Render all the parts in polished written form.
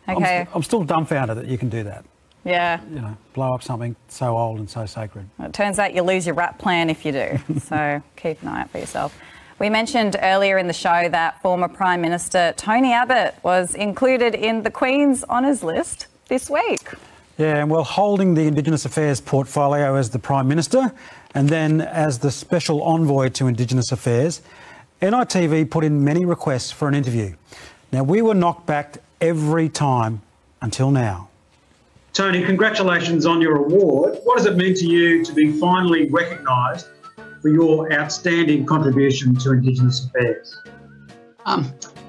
Okay. I'm still dumbfounded that you can do that. Yeah. You know, blow up something so old and so sacred. It turns out you lose your wrap plan if you do, so keep an eye out for yourself. We mentioned earlier in the show that former Prime Minister Tony Abbott was included in the Queen's Honours List this week. Yeah, and well, holding the Indigenous Affairs portfolio as the Prime Minister and then as the Special Envoy to Indigenous Affairs, NITV put in many requests for an interview. Now, we were knocked back every time until now. Tony, congratulations on your award. What does it mean to you to be finally recognised for your outstanding contribution to Indigenous affairs?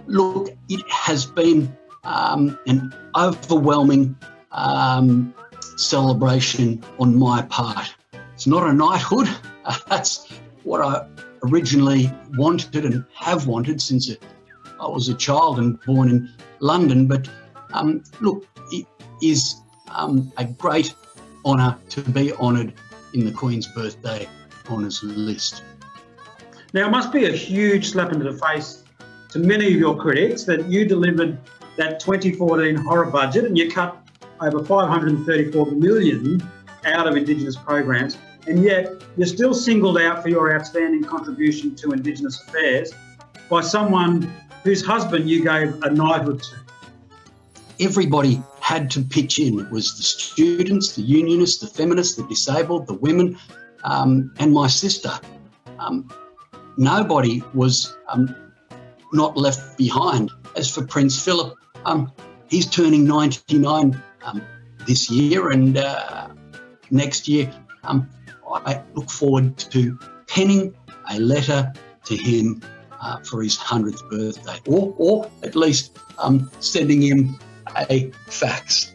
Look, it has been an overwhelming celebration on my part. It's not a knighthood. That's what I originally wanted and have wanted since I was a child and born in London. But look, it is a great honour to be honoured in the Queen's Birthday Honours List. Now, it must be a huge slap into the face to many of your critics that you delivered that 2014 horror budget and you cut over $534 million out of Indigenous programs, and yet you're still singled out for your outstanding contribution to Indigenous affairs by someone whose husband you gave a knighthood to. Everybody had to pitch in. It was the students, the unionists, the feminists, the disabled, the women, and my sister. Nobody was not left behind. As for Prince Philip, he's turning 99 this year, and next year I look forward to penning a letter to him for his 100th birthday, or at least sending him a fax.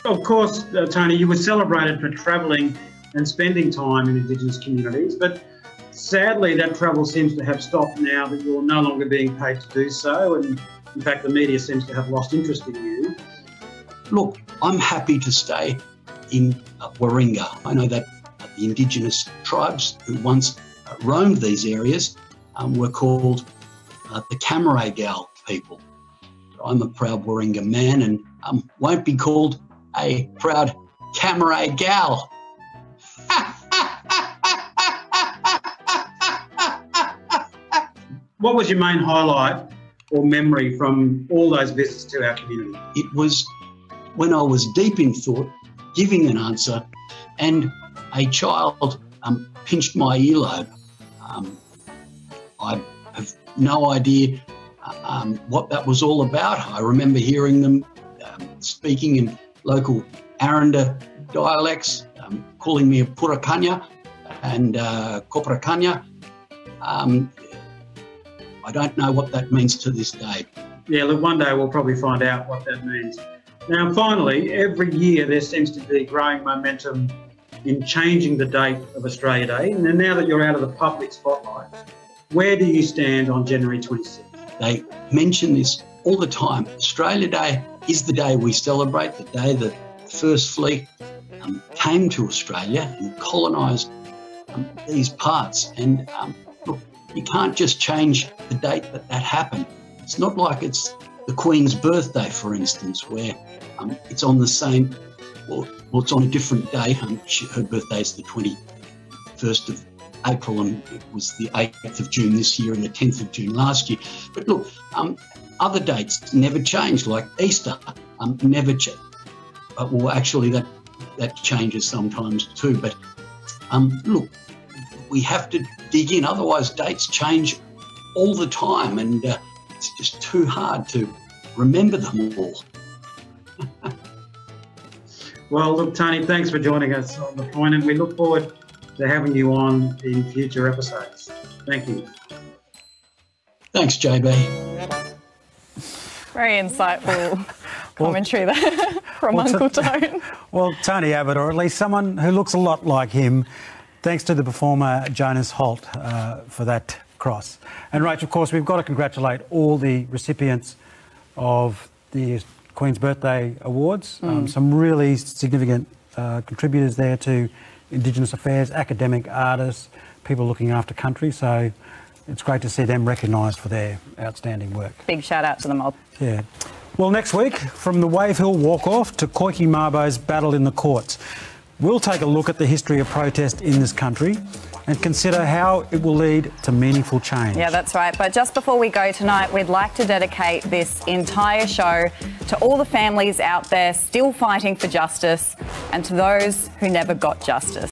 Of course, Tony, you were celebrated for travelling and spending time in Indigenous communities, but sadly that travel seems to have stopped now that you're no longer being paid to do so, and in fact the media seems to have lost interest in you. Look, I'm happy to stay in Warringah. I know that the Indigenous tribes who once roamed these areas were called the Camaragal people. I'm a proud Warringah man and won't be called a proud Camaragal. What was your main highlight or memory from all those visits to our community? It was when I was deep in thought, giving an answer, and a child pinched my earlobe. I have no idea what that was all about. I remember hearing them speaking in local Aranda dialects, calling me a Purakanya and Koprakanya. I don't know what that means to this day. Yeah, look, one day we'll probably find out what that means. Now, finally, every year there seems to be growing momentum in changing the date of Australia Day. And now that you're out of the public spotlight, where do you stand on January 26th? They mention this all the time. Australia Day is the day we celebrate, the day the First Fleet came to Australia and colonised these parts. And look, you can't just change the date that happened. It's not like it's the Queen's birthday, for instance, where it's on the same, well, it's on a different day. Her birthday is the 21st of April, and it was the 8th of June this year and the 10th of June last year. But look, other dates never change, like Easter never change. Well, actually, that changes sometimes too. But look, we have to dig in, otherwise dates change all the time, and it's just too hard to remember them all. Well, look, Tony, thanks for joining us on The Point, and we look forward to having you on in future episodes. Thank you. Thanks, JB. Very insightful commentary there from Uncle Tone. Well, Tony Abbott, or at least someone who looks a lot like him, thanks to the performer Jonas Holt for that cross. And Rachel, of course, we've got to congratulate all the recipients of the Queen's Birthday Awards. Some really significant contributors there to Indigenous affairs, academic, artists, people looking after country. So it's great to see them recognised for their outstanding work. Big shout out to them all. Yeah. Well, next week, from the Wave Hill walk-off to Koiki Mabo's battle in the courts, we'll take a look at the history of protest in this country and consider how it will lead to meaningful change. Yeah, that's right. But just before we go tonight, we'd like to dedicate this entire show to all the families out there still fighting for justice and to those who never got justice.